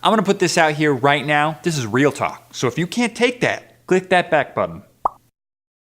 I'm gonna put this out here right now. This is real talk. So if you can't take that, click that back button.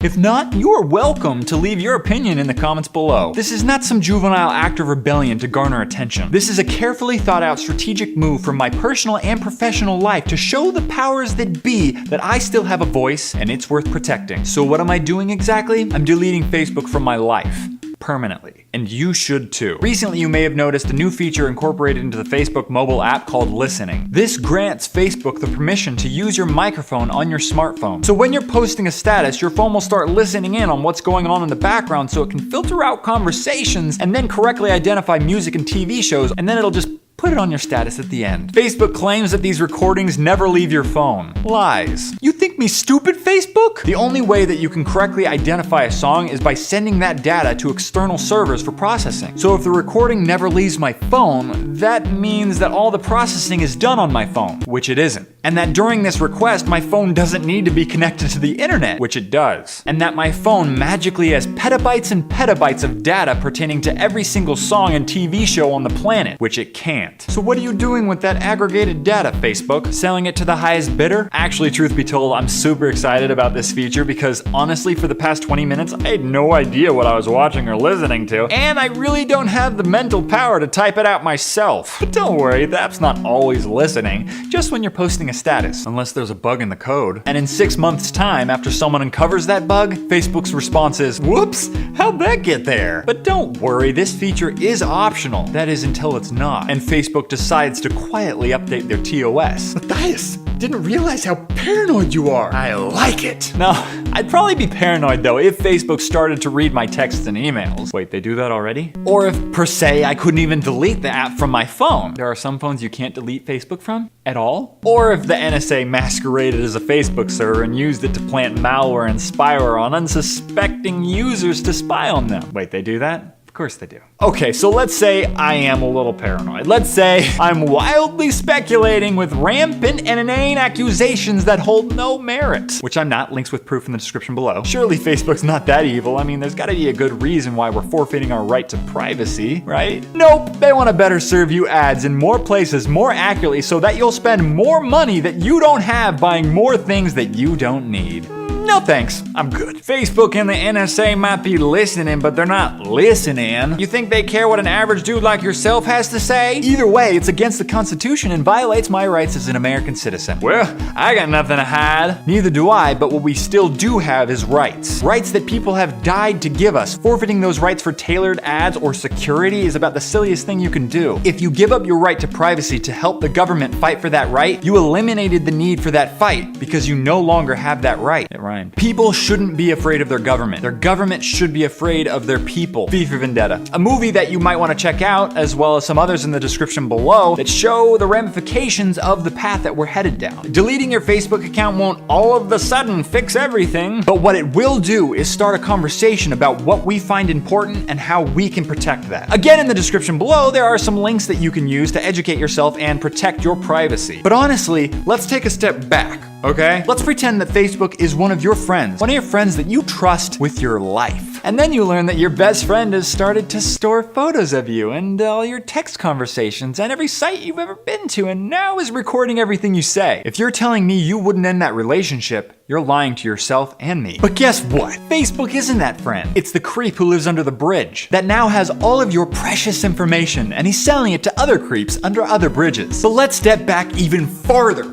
If not, you're welcome to leave your opinion in the comments below. This is not some juvenile act of rebellion to garner attention. This is a carefully thought out strategic move from my personal and professional life to show the powers that be that I still have a voice and it's worth protecting. So what am I doing exactly? I'm deleting Facebook from my life. Permanently. And you should too. Recently, you may have noticed a new feature incorporated into the Facebook mobile app called listening. This grants Facebook the permission to use your microphone on your smartphone. So when you're posting a status, your phone will start listening in on what's going on in the background so it can filter out conversations and then correctly identify music and TV shows, and then it'll just put it on your status at the end. Facebook claims that these recordings never leave your phone. Lies. You think me stupid, Facebook? The only way that you can correctly identify a song is by sending that data to external servers for processing. So if the recording never leaves my phone, that means that all the processing is done on my phone, which it isn't. And that during this request, my phone doesn't need to be connected to the internet, which it does. And that my phone magically has petabytes and petabytes of data pertaining to every single song and TV show on the planet, which it can't. So what are you doing with that aggregated data, Facebook? Selling it to the highest bidder? Actually, truth be told, I'm super excited about this feature because honestly, for the past 20 minutes, I had no idea what I was watching or listening to, and I really don't have the mental power to type it out myself. But don't worry, the app's not always listening, just when you're posting a status, unless there's a bug in the code. And in 6 months' time, after someone uncovers that bug, Facebook's response is, whoops, how'd that get there? But don't worry, this feature is optional. That is until it's not. And Facebook decides to quietly update their TOS. Matthias, didn't realize how paranoid you are. I like it. Now, I'd probably be paranoid though if Facebook started to read my texts and emails. Wait, they do that already? Or if, per se, I couldn't even delete the app from my phone. There are some phones you can't delete Facebook from at all. Or if the NSA masqueraded as a Facebook server and used it to plant malware and spyware on unsuspecting users to spy on them. Wait, they do that? Of course they do. Okay, so let's say I am a little paranoid. Let's say I'm wildly speculating with rampant and inane accusations that hold no merit. Which I'm not, links with proof in the description below. Surely Facebook's not that evil. I mean, there's gotta be a good reason why we're forfeiting our right to privacy, right? Nope, they wanna better serve you ads in more places more accurately so that you'll spend more money that you don't have buying more things that you don't need. No thanks, I'm good. Facebook and the NSA might be listening, but they're not listening. You think they care what an average dude like yourself has to say? Either way, it's against the Constitution and violates my rights as an American citizen. Well, I got nothing to hide. Neither do I, but what we still do have is rights. Rights that people have died to give us. Forfeiting those rights for tailored ads or security is about the silliest thing you can do. If you give up your right to privacy to help the government fight for that right, you eliminated the need for that fight because you no longer have that right. It rhymes. People shouldn't be afraid of their government. Their government should be afraid of their people. V for Vendetta. A movie that you might want to check out, as well as some others in the description below, that show the ramifications of the path that we're headed down. Deleting your Facebook account won't all of a sudden fix everything, but what it will do is start a conversation about what we find important and how we can protect that. Again, in the description below, there are some links that you can use to educate yourself and protect your privacy. But honestly, let's take a step back. Okay? Let's pretend that Facebook is one of your friends that you trust with your life. And then you learn that your best friend has started to store photos of you and all your text conversations and every site you've ever been to and now is recording everything you say. If you're telling me you wouldn't end that relationship, you're lying to yourself and me. But guess what? Facebook isn't that friend. It's the creep who lives under the bridge that now has all of your precious information and he's selling it to other creeps under other bridges. So let's step back even farther.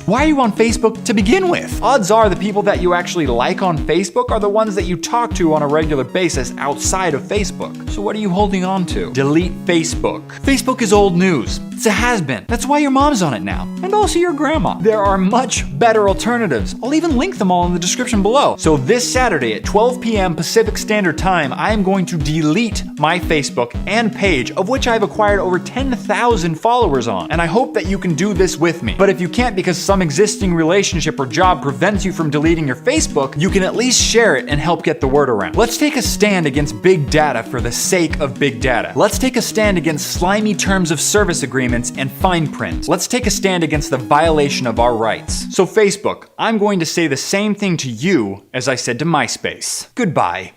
Why are you on Facebook to begin with? Odds are the people that you actually like on Facebook are the ones that you talk to on a regular basis outside of Facebook. So what are you holding on to? Delete Facebook. Facebook is old news. It's a has-been. That's why your mom's on it now. And also your grandma. There are much better alternatives. I'll even link them all in the description below. So this Saturday at 12 p.m. Pacific Standard Time, I am going to delete my Facebook and page, of which I've acquired over 10,000 followers on. And I hope that you can do this with me. But if you can't because some existing relationship or job prevents you from deleting your Facebook, you can at least share it and help get the word around. Let's take a stand against big data for the sake of big data. Let's take a stand against slimy terms of service agreements and fine print. Let's take a stand against the violation of our rights. So Facebook, I'm going to say the same thing to you as I said to MySpace. Goodbye.